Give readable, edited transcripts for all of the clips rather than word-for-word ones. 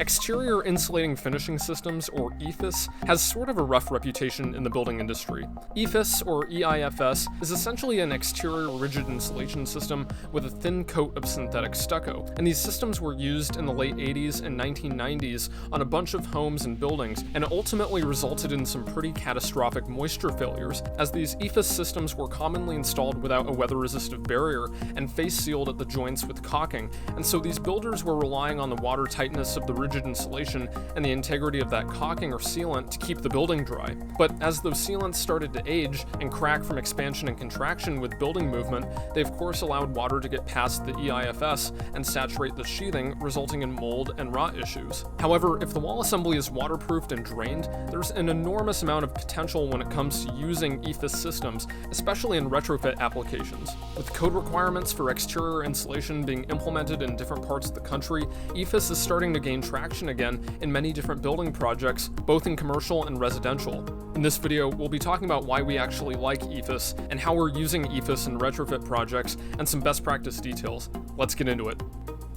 Exterior Insulating Finishing Systems, or EIFS, has sort of a rough reputation in the building industry. EIFS, or EIFS, is essentially an exterior rigid insulation system with a thin coat of synthetic stucco, and these systems were used in the late 80s and 1990s on a bunch of homes and buildings, and ultimately resulted in some pretty catastrophic moisture failures, as these EIFS systems were commonly installed without a weather-resistive barrier and face-sealed at the joints with caulking, and so these builders were relying on the water tightness of the rigid insulation and the integrity of that caulking or sealant to keep the building dry. But as those sealants started to age and crack from expansion and contraction with building movement, they of course allowed water to get past the EIFS and saturate the sheathing, resulting in mold and rot issues. However, if the wall assembly is waterproofed and drained, there's an enormous amount of potential when it comes to using EIFS systems, especially in retrofit applications. With code requirements for exterior insulation being implemented in different parts of the country, EIFS is starting to gain traction again in many different building projects, both in commercial and residential. In this video, we'll be talking about why we actually like EIFS and how we're using EIFS in retrofit projects and some best practice details. Let's get into it.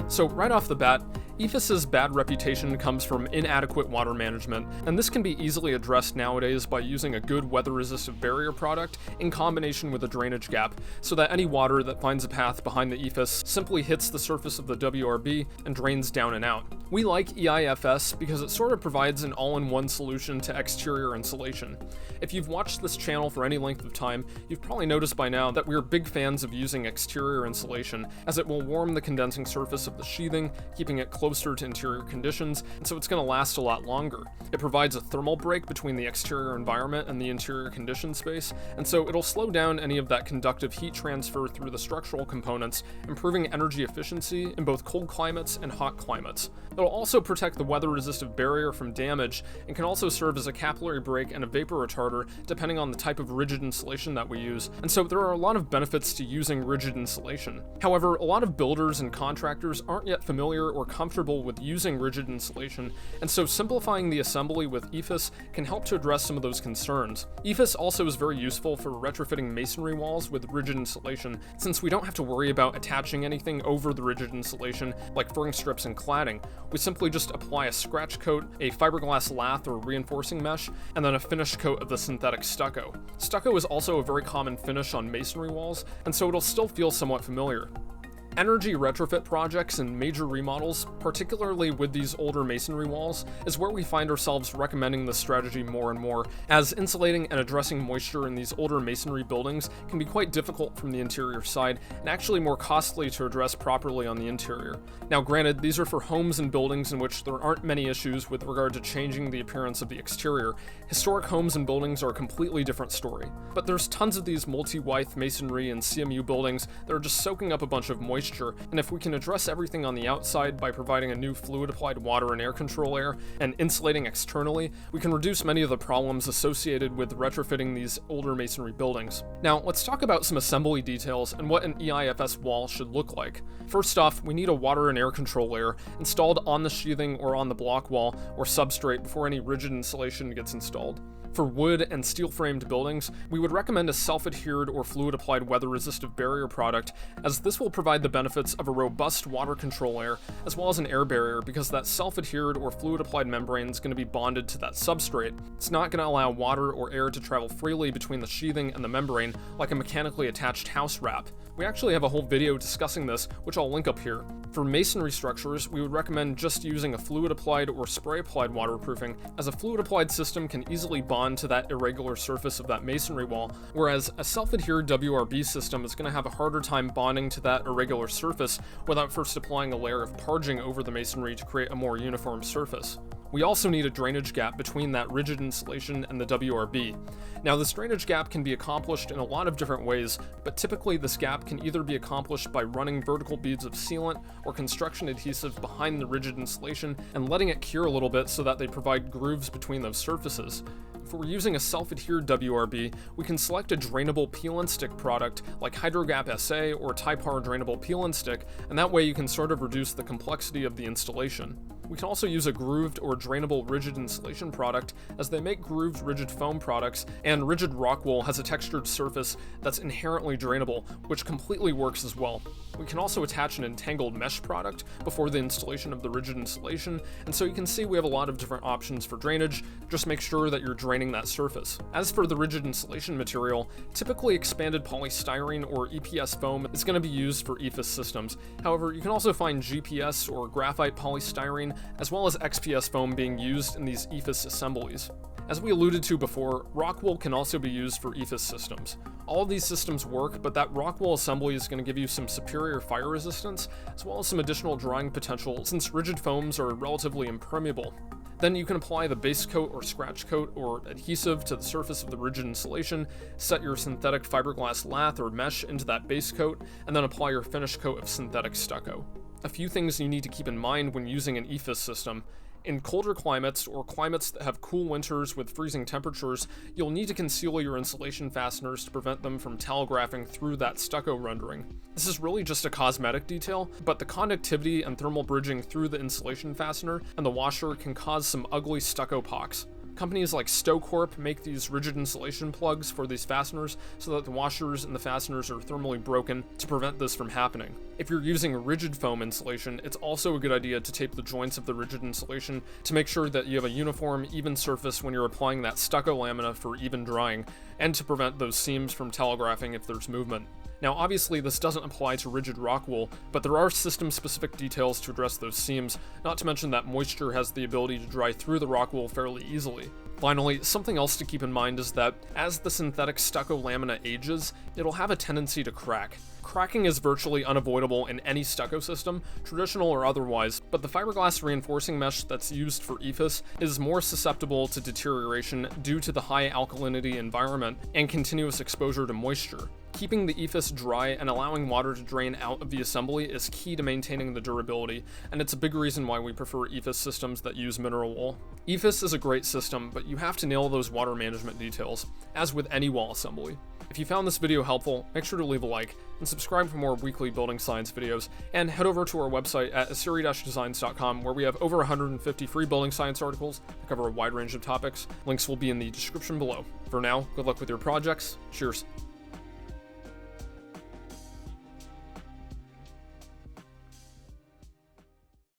So right off the bat, EIFS's bad reputation comes from inadequate water management, and this can be easily addressed nowadays by using a good weather-resistive barrier product in combination with a drainage gap, so that any water that finds a path behind the EIFS simply hits the surface of the WRB and drains down and out. We like EIFS because it sort of provides an all-in-one solution to exterior insulation. If you've watched this channel for any length of time, you've probably noticed by now that we're big fans of using exterior insulation, as it will warm the condensing surface of the sheathing, keeping it closer to interior conditions, and so it's going to last a lot longer. It provides a thermal break between the exterior environment and the interior condition space, and so it'll slow down any of that conductive heat transfer through the structural components, improving energy efficiency in both cold climates and hot climates. It'll also protect the weather-resistive barrier from damage, and can also serve as a capillary break and a vapor retarder depending on the type of rigid insulation that we use, and so there are a lot of benefits to using rigid insulation. However, a lot of builders and contractors aren't yet familiar or comfortable with using rigid insulation, and so simplifying the assembly with EIFS can help to address some of those concerns. EIFS also is very useful for retrofitting masonry walls with rigid insulation, since we don't have to worry about attaching anything over the rigid insulation like furring strips and cladding. We simply just apply a scratch coat, a fiberglass lath or reinforcing mesh, and then a finish coat of the synthetic stucco. Stucco is also a very common finish on masonry walls, and so it'll still feel somewhat familiar. Energy retrofit projects and major remodels, particularly with these older masonry walls, is where we find ourselves recommending this strategy more and more, as insulating and addressing moisture in these older masonry buildings can be quite difficult from the interior side, and actually more costly to address properly on the interior. Now granted, these are for homes and buildings in which there aren't many issues with regard to changing the appearance of the exterior. Historic homes and buildings are a completely different story. But there's tons of these multi-wythe masonry and CMU buildings that are just soaking up a bunch of moisture, and if we can address everything on the outside by providing a new fluid-applied water and air control air and insulating externally, we can reduce many of the problems associated with retrofitting these older masonry buildings. Now, let's talk about some assembly details and what an EIFS wall should look like. First off, we need a water and air control layer installed on the sheathing or on the block wall or substrate before any rigid insulation gets installed. For wood and steel-framed buildings, we would recommend a self-adhered or fluid-applied weather-resistive barrier product, as this will provide the benefits of a robust water control layer as well as an air barrier, because that self-adhered or fluid-applied membrane is going to be bonded to that substrate. It's not going to allow water or air to travel freely between the sheathing and the membrane like a mechanically attached house wrap. We actually have a whole video discussing this, which I'll link up here. For masonry structures, we would recommend just using a fluid-applied or spray-applied waterproofing, as a fluid-applied system can easily bond to that irregular surface of that masonry wall, whereas a self-adhered WRB system is going to have a harder time bonding to that irregular surface without first applying a layer of parging over the masonry to create a more uniform surface. We also need a drainage gap between that rigid insulation and the WRB. Now, this drainage gap can be accomplished in a lot of different ways, but typically this gap can either be accomplished by running vertical beads of sealant or construction adhesive behind the rigid insulation and letting it cure a little bit so that they provide grooves between those surfaces. If we're using a self-adhered WRB, we can select a drainable peel and stick product like HydroGap SA or Typar drainable peel and stick, and that way you can sort of reduce the complexity of the installation. We can also use a grooved or drainable rigid insulation product, as they make grooved rigid foam products, and rigid rock wool has a textured surface that's inherently drainable, which completely works as well. We can also attach an entangled mesh product before the installation of the rigid insulation, and so you can see we have a lot of different options for drainage. Just make sure that you're draining that surface. As for the rigid insulation material, typically expanded polystyrene or EPS foam is going to be used for EIFS systems. However, you can also find GPS or graphite polystyrene, as well as XPS foam being used in these EIFS assemblies. As we alluded to before, rock wool can also be used for EIFS systems. All of these systems work, but that rock wool assembly is going to give you some superior fire resistance, as well as some additional drying potential since rigid foams are relatively impermeable. Then you can apply the base coat or scratch coat or adhesive to the surface of the rigid insulation, set your synthetic fiberglass lath or mesh into that base coat, and then apply your finish coat of synthetic stucco. A few things you need to keep in mind when using an EIFS system. In colder climates, or climates that have cool winters with freezing temperatures, you'll need to conceal your insulation fasteners to prevent them from telegraphing through that stucco rendering. This is really just a cosmetic detail, but the conductivity and thermal bridging through the insulation fastener and the washer can cause some ugly stucco pocks. Companies like StoCorp make these rigid insulation plugs for these fasteners so that the washers and the fasteners are thermally broken to prevent this from happening. If you're using rigid foam insulation, it's also a good idea to tape the joints of the rigid insulation to make sure that you have a uniform, even surface when you're applying that stucco lamina for even drying, and to prevent those seams from telegraphing if there's movement. Now, obviously, this doesn't apply to rigid rock wool, but there are system-specific details to address those seams, not to mention that moisture has the ability to dry through the rock wool fairly easily. Finally, something else to keep in mind is that as the synthetic stucco lamina ages, it'll have a tendency to crack. Cracking is virtually unavoidable in any stucco system, traditional or otherwise, but the fiberglass reinforcing mesh that's used for EIFS is more susceptible to deterioration due to the high alkalinity environment and continuous exposure to moisture. Keeping the EIFS dry and allowing water to drain out of the assembly is key to maintaining the durability, and it's a big reason why we prefer EIFS systems that use mineral wool. EIFS is a great system, but you have to nail those water management details, as with any wall assembly. If you found this video helpful, make sure to leave a like, and subscribe for more weekly building science videos, and head over to our website at asiri-designs.com, where we have over 150 free building science articles that cover a wide range of topics. Links will be in the description below. For now, good luck with your projects. Cheers.